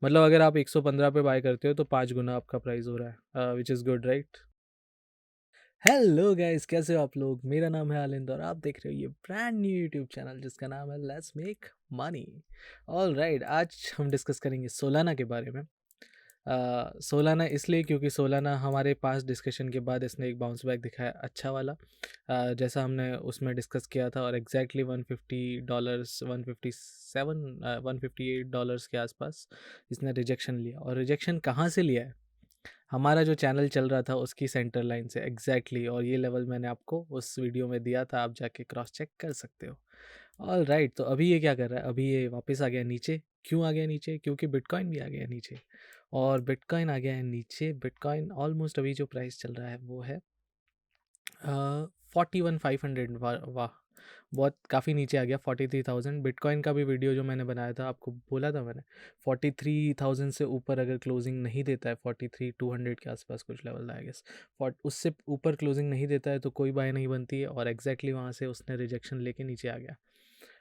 मतलब अगर आप 115 पे बाय करते हो तो 5 गुना आपका प्राइस हो रहा है, which is good, right? Hello guys, कैसे हो आप लोग? मेरा नाम है आलिंद और आप देख रहे हो ये ब्रांड न्यू यूट्यूब चैनल जिसका नाम है let's make money. All right, आज हम डिस्कस करेंगे सोलाना के बारे में। सोलाना इसलिए क्योंकि सोलाना हमारे पास डिस्कशन के बाद इसने एक बाउंस बैक दिखाया अच्छा वाला, जैसा हमने उसमें डिस्कस किया था, और एग्जैक्टली $150, 157 $158 के आसपास इसने रिजेक्शन लिया। और रिजेक्शन कहाँ से लिया है? हमारा जो चैनल चल रहा था उसकी सेंटर लाइन से एग्जैक्टली, और ये लेवल मैंने आपको उस वीडियो में दिया था, आप जाके क्रॉस चेक कर सकते हो। ऑल राइट, तो अभी ये क्या कर रहा है? अभी ये वापस आ गया नीचे। क्यों आ गया नीचे? क्योंकि बिटकॉइन भी आ गया नीचे, और बिटकॉइन आ गया है नीचे। बिटकॉइन ऑलमोस्ट अभी जो प्राइस चल रहा है वो है 41,500। वाह, बहुत काफ़ी नीचे आ गया, 43,000। बिटकॉइन का भी वीडियो जो मैंने बनाया था, आपको बोला था मैंने, 43,000 से ऊपर अगर क्लोजिंग नहीं देता है, 43,200 के आसपास कुछ लेवल आई गेस, उससे ऊपर क्लोजिंग नहीं देता है तो कोई बाय नहीं बनती है, और एग्जैक्टली वहाँ से उसने रिजेक्शन लेके नीचे आ गया।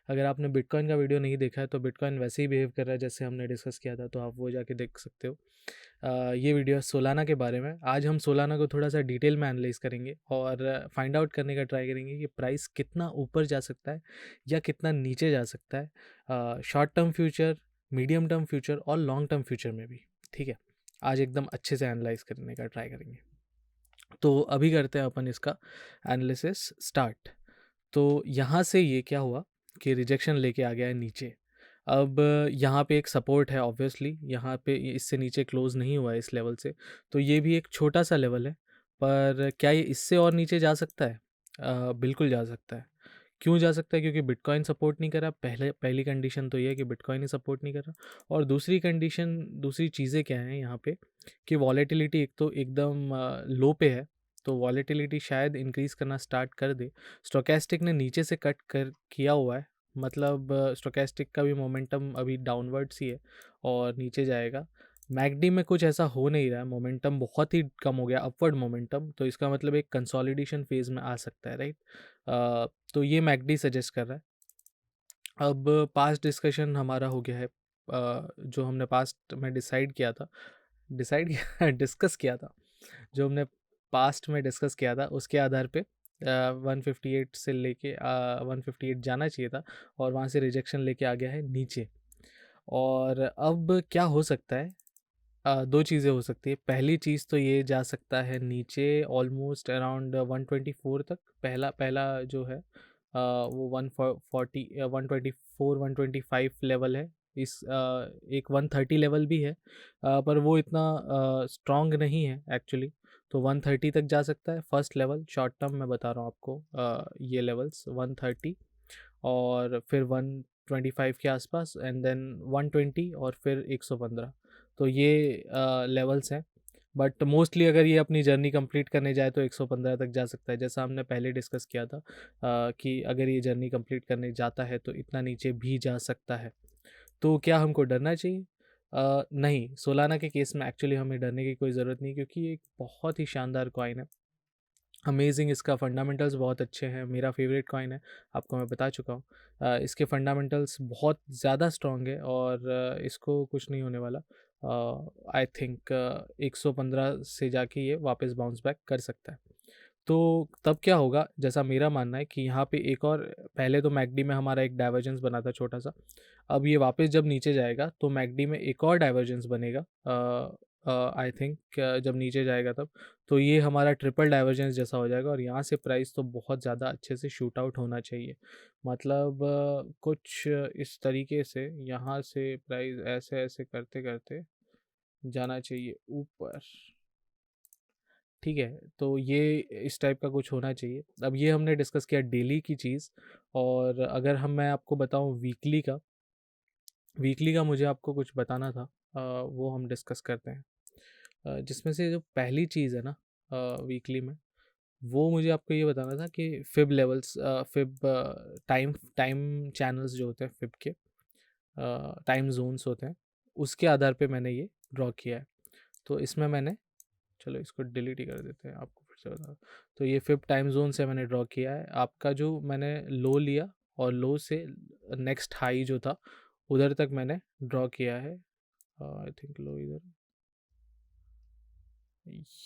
अगर आपने बिटकॉइन का वीडियो नहीं देखा है तो बिटकॉइन वैसे ही बिहेव कर रहा है जैसे हमने डिस्कस किया था, तो आप वो जाके देख सकते हो। ये वीडियो है सोलाना के बारे में। आज हम सोलाना को थोड़ा सा डिटेल में एनालाइज करेंगे और फाइंड आउट करने का ट्राई करेंगे कि प्राइस कितना ऊपर जा सकता है या कितना नीचे जा सकता है, short term future, medium term future और लॉन्ग टर्म फ्यूचर में भी। ठीक है, आज एकदम अच्छे से एनालाइज करने का ट्राई करेंगे। तो अभी करते हैं अपन इसका एनालिसिस स्टार्ट। तो यहाँ से ये क्या हुआ कि रिजेक्शन लेके आ गया है नीचे। अब यहाँ पे एक सपोर्ट है, ऑब्वियसली यहाँ पे इससे नीचे क्लोज नहीं हुआ है इस लेवल से, तो ये भी एक छोटा सा लेवल है। पर क्या ये इससे और नीचे जा सकता है? बिल्कुल जा सकता है। क्यों जा सकता है? क्योंकि बिटकॉइन सपोर्ट नहीं कर रहा। पहली कंडीशन तो ये है कि बिटकॉइन ही सपोर्ट नहीं कर रहा, और दूसरी चीज़ें क्या हैं यहाँ पे कि वॉलेटिलिटी एक तो एकदम लो पे है, तो वॉलेटिलिटी शायद इंक्रीज़ करना स्टार्ट कर दे। स्टोकेस्टिक ने नीचे से कट कर किया हुआ है, मतलब स्टोकेस्टिक का भी मोमेंटम अभी डाउनवर्ड्स ही है और नीचे जाएगा। मैकडी में कुछ ऐसा हो नहीं रहा है, मोमेंटम बहुत ही कम हो गया, अपवर्ड मोमेंटम, तो इसका मतलब एक कंसोलिडेशन फेज में आ सकता है, राइट? तो ये मैकडी सजेस्ट कर रहा है। अब पास्ट डिस्कशन हमारा हो गया है, जो हमने पास्ट में डिस्कस किया था, जो हमने पास्ट में डिस्कस किया था उसके आधार पे 158 से लेके 158 जाना चाहिए था, और वहाँ से रिजेक्शन लेके आ गया है नीचे। और अब क्या हो सकता है? दो चीज़ें हो सकती है। पहली चीज़ तो ये जा सकता है नीचे ऑलमोस्ट अराउंड 124 तक। पहला पहला जो है वो 140 124 125 लेवल है। एक 130 लेवल भी है, पर वो इतना स्ट्रॉन्ग नहीं है एक्चुअली। तो 130 तक जा सकता है फर्स्ट लेवल, शॉर्ट टर्म मैं बता रहा हूँ आपको। ये लेवल्स 130 और फिर 125 के आसपास, एंड देन 120 और फिर 115। तो ये लेवल्स हैं। बट मोस्टली अगर ये अपनी जर्नी कंप्लीट करने जाए तो 115 तक जा सकता है, जैसा हमने पहले डिस्कस किया था, कि अगर ये जर्नी कंप्लीट करने जाता है तो इतना नीचे भी जा सकता है। तो क्या हमको डरना चाहिए? नहीं, सोलाना के केस में एक्चुअली हमें डरने की कोई ज़रूरत नहीं, क्योंकि ये एक बहुत ही शानदार कॉइन है। अमेजिंग, इसका फंडामेंटल्स बहुत अच्छे हैं, मेरा फेवरेट कॉइन है, आपको मैं बता चुका हूँ। इसके फंडामेंटल्स बहुत ज़्यादा स्ट्रॉन्ग है, और इसको कुछ नहीं होने वाला। आई थिंक 115 से जाके ये वापस बाउंस बैक कर सकता है। तो तब क्या होगा, जैसा मेरा मानना है कि यहाँ पे एक और, पहले तो मैकडी में हमारा एक डाइवर्जेंस बना था छोटा सा, अब ये वापस जब नीचे जाएगा तो मैकडी में एक और डाइवर्जेंस बनेगा, आई थिंक जब नीचे जाएगा तब। तो ये हमारा ट्रिपल डाइवर्जेंस जैसा हो जाएगा, और यहाँ से प्राइस तो बहुत ज़्यादा अच्छे से शूट आउट होना चाहिए। मतलब कुछ इस तरीके से यहाँ से प्राइस ऐसे ऐसे करते करते जाना चाहिए ऊपर। ठीक है, तो ये इस टाइप का कुछ होना चाहिए। अब ये हमने डिस्कस किया डेली की चीज़, और अगर मैं आपको बताऊं वीकली का मुझे आपको कुछ बताना था, वो हम डिस्कस करते हैं। जिसमें से जो पहली चीज़ है ना वीकली में, वो मुझे आपको ये बताना था कि fib levels, fib time time channels जो होते हैं, फिब के टाइम जोन्स होते हैं, उसके आधार पे मैंने ये ड्रॉ किया है। तो इसमें मैंने, चलो इसको डिलीट ही कर देते हैं, आपको फिर से बता। तो ये फिफ्थ टाइम जोन से मैंने ड्रॉ किया है। आपका जो मैंने लो लिया, और लो से नेक्स्ट हाई जो था उधर तक मैंने ड्रॉ किया है। आई थिंक लो इधर,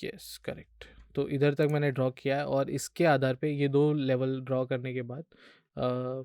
यस करेक्ट। तो इधर तक मैंने ड्रॉ किया है और इसके आधार पे ये दो लेवल ड्रॉ करने के बाद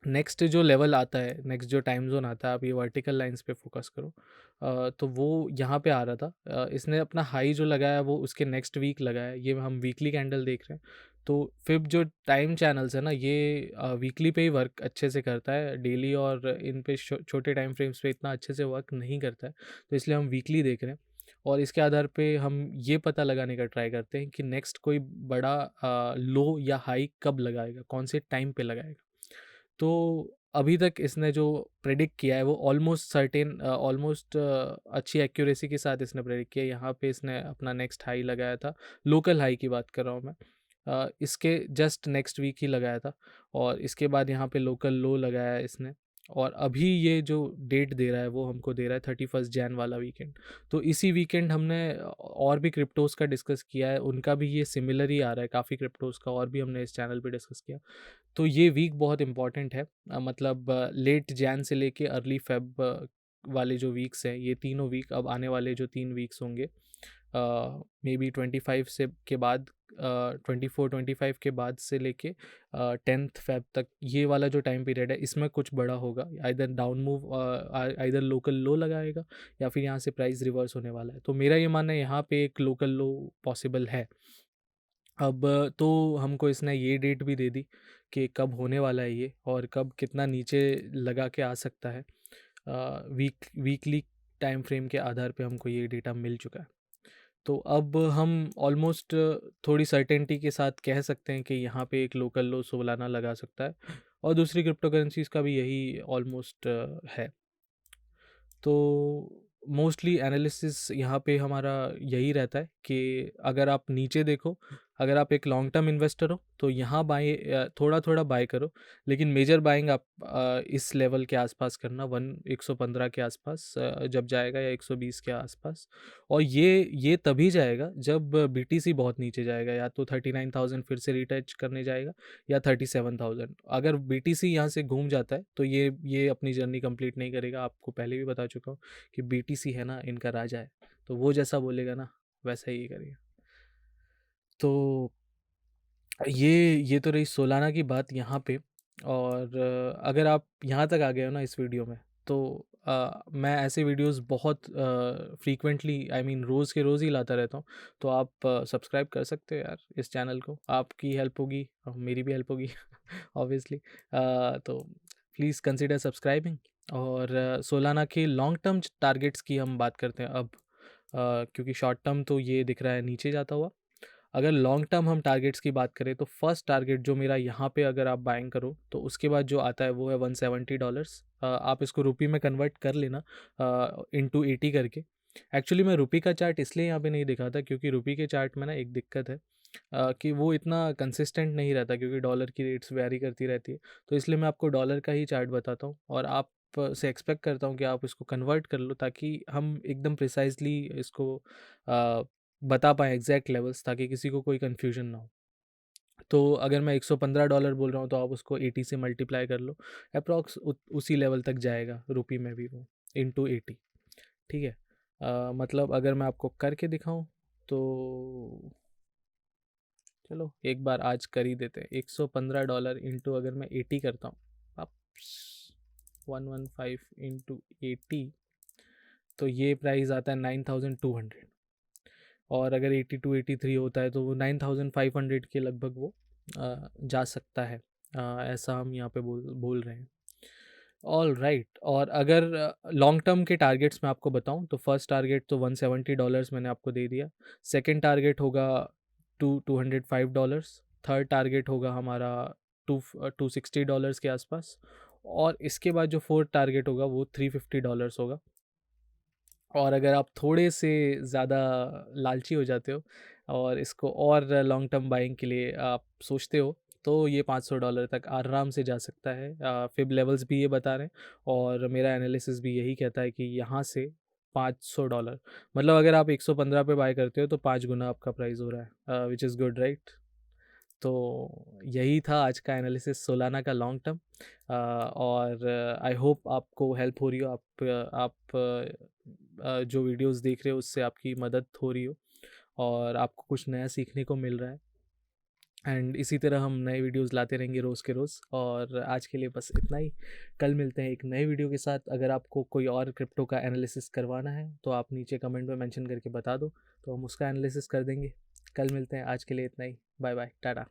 नेक्स्ट जो लेवल आता है, नेक्स्ट जो टाइम जोन आता है, आप ये वर्टिकल लाइंस पे फोकस करो। तो वो यहाँ पे आ रहा था। इसने अपना हाई जो लगाया वो उसके नेक्स्ट वीक लगाया, ये हम वीकली कैंडल देख रहे हैं। तो फिर जो टाइम चैनल्स है ना, ये वीकली पे ही वर्क अच्छे से करता है, डेली और इन पे छोटे टाइम फ्रेम्स पे इतना अच्छे से वर्क नहीं करता है। तो इसलिए हम वीकली देख रहे हैं और इसके आधार पे हम ये पता लगाने का ट्राई करते हैं कि नेक्स्ट कोई बड़ा लो या हाई कब लगाएगा, कौन से टाइम पे लगाएगा। तो अभी तक इसने जो प्रेडिक्ट किया है वो ऑलमोस्ट सर्टेन, ऑलमोस्ट अच्छी एक्यूरेसी के साथ इसने प्रेडिक्ट किया। यहाँ पे इसने अपना नेक्स्ट हाई लगाया था, लोकल हाई की बात कर रहा हूँ मैं, इसके जस्ट नेक्स्ट वीक ही लगाया था। और इसके बाद यहाँ पे लोकल लो लगाया है इसने। और अभी ये जो डेट दे रहा है वो हमको दे रहा है 31 जैन वाला वीकेंड। तो इसी वीकेंड हमने और भी क्रिप्टोज़ का डिस्कस किया है, उनका भी ये सिमिलर ही आ रहा है, काफ़ी क्रिप्टोज़ का और भी हमने इस चैनल पे डिस्कस किया। तो ये वीक बहुत इम्पॉर्टेंट है, मतलब लेट जैन से लेके अर्ली फेब वाले जो वीक्स हैं, ये तीनों वीक, अब आने वाले जो 3 वीक्स होंगे, मे बी 25 से के बाद, 24-25 के बाद से लेके 10th फेब तक, ये वाला जो टाइम पीरियड है इसमें कुछ बड़ा होगा। Either down move, either local low लगाएगा या फिर यहाँ से प्राइस रिवर्स होने वाला है। तो मेरा ये मानना है यहाँ पे एक लोकल लो पॉसिबल है। अब तो हमको इसने ये डेट भी दे दी कि कब होने वाला है ये और कब कितना नीचे लगा के आ सकता है। वीकली टाइम फ्रेम के आधार पे हमको ये डेटा मिल चुका है। तो अब हम ऑलमोस्ट थोड़ी सर्टेनिटी के साथ कह सकते हैं कि यहाँ पे एक लोकल लो सोलाना लगा सकता है और दूसरी क्रिप्टो करेंसीज का भी यही ऑलमोस्ट है। तो मोस्टली एनालिसिस यहाँ पे हमारा यही रहता है कि अगर आप नीचे देखो, अगर आप एक लॉन्ग टर्म इन्वेस्टर हो तो यहाँ बाय, थोड़ा थोड़ा बाय करो, लेकिन मेजर बाइंग आप इस लेवल के आसपास करना, 115 के आसपास जब जाएगा या 120 के आसपास। और ये तभी जाएगा जब बीटीसी बहुत नीचे जाएगा, या तो 39,000 फिर से रिटच करने जाएगा या 37,000। अगर बीटीसी यहाँ से घूम जाता है तो ये अपनी जर्नी कंप्लीट नहीं करेगा। आपको पहले भी बता चुका हूँ कि बीटीसी है ना, इनका राजा है, तो वो जैसा बोलेगा ना वैसा ही करेगा। तो ये तो रही सोलाना की बात यहाँ पे। और अगर आप यहाँ तक आ गए हो ना इस वीडियो में, तो मैं ऐसे वीडियोस बहुत फ्रीक्वेंटली, आई मीन रोज़ के रोज़ ही लाता रहता हूँ। तो आप सब्सक्राइब कर सकते हो यार इस चैनल को, आपकी हेल्प होगी और मेरी भी हेल्प होगी ऑब्वियसली। तो प्लीज़ कंसिडर सब्सक्राइबिंग। और सोलाना के लॉन्ग टर्म टारगेट्स की हम बात करते हैं अब, क्योंकि शॉर्ट टर्म तो ये दिख रहा है नीचे जाता हुआ। अगर लॉन्ग टर्म हम टारगेट्स की बात करें तो फर्स्ट टारगेट जो मेरा यहाँ पे अगर आप बाइंग करो तो उसके बाद जो आता है वो है $170। आप इसको रुपी में कन्वर्ट कर लेना इंटू 80 करके। एक्चुअली मैं रुपी का चार्ट इसलिए यहाँ पे नहीं दिखाता क्योंकि रुपी के चार्ट में ना एक दिक्कत है, कि वो इतना कंसिस्टेंट नहीं रहता क्योंकि डॉलर की रेट्स वेरी करती रहती है। तो इसलिए मैं आपको डॉलर का ही चार्ट बताता हूँ और आप से एक्सपेक्ट करता हूँ कि आप इसको कन्वर्ट कर लो ताकि हम एकदम प्रिसाइजली इसको बता पाएँ एग्जैक्ट लेवल्स, ताकि किसी को कोई कन्फ्यूजन ना हो। तो अगर मैं $115 बोल रहा हूँ तो आप उसको 80 से मल्टीप्लाई कर लो, अप्रॉक्स उसी लेवल तक जाएगा रुपी में भी वो, इंटू 80। ठीक है। मतलब अगर मैं आपको करके दिखाऊं तो चलो एक बार आज कर ही देते हैं। $115 इंटू अगर मैं 80 करता हूँ, आप 115 इंटू 80, तो ये प्राइस आता है 9,200। और अगर 82 83 होता है तो वो 9,500 के लगभग वो जा सकता है। ऐसा हम यहाँ पे बोल रहे हैं। All right. और अगर लॉन्ग टर्म के टारगेट्स मैं आपको बताऊं तो फर्स्ट टारगेट तो $170 मैंने आपको दे दिया। सेकंड टारगेट होगा $205। थर्ड टारगेट होगा हमारा $260 के आसपास। और इसके बाद जो फोर्थ टारगेट होगा वो $350 होगा। और अगर आप थोड़े से ज़्यादा लालची हो जाते हो और इसको और लॉन्ग टर्म बाइंग के लिए आप सोचते हो तो ये $500 तक आराम से जा सकता है। फिब लेवल्स भी ये बता रहे हैं और मेरा एनालिसिस भी यही कहता है कि यहाँ से $500, मतलब अगर आप 115 पे बाय करते हो तो 5 गुना आपका प्राइस हो रहा है, विच इज़ गुड राइट। तो यही था आज का एनालिसिस सोलाना का लॉन्ग टर्म। और आई होप आपको हेल्प हो रही हो, जो वीडियोस देख रहे हो उससे आपकी मदद हो रही हो और आपको कुछ नया सीखने को मिल रहा है। एंड इसी तरह हम नए वीडियोस लाते रहेंगे रोज़ के रोज़। और आज के लिए बस इतना ही। कल मिलते हैं एक नए वीडियो के साथ। अगर आपको कोई और क्रिप्टो का एनालिसिस करवाना है तो आप नीचे कमेंट में मेंशन करके बता दो, तो हम उसका एनालिसिस कर देंगे। कल मिलते हैं, आज के लिए इतना ही। Bye bye, Tata.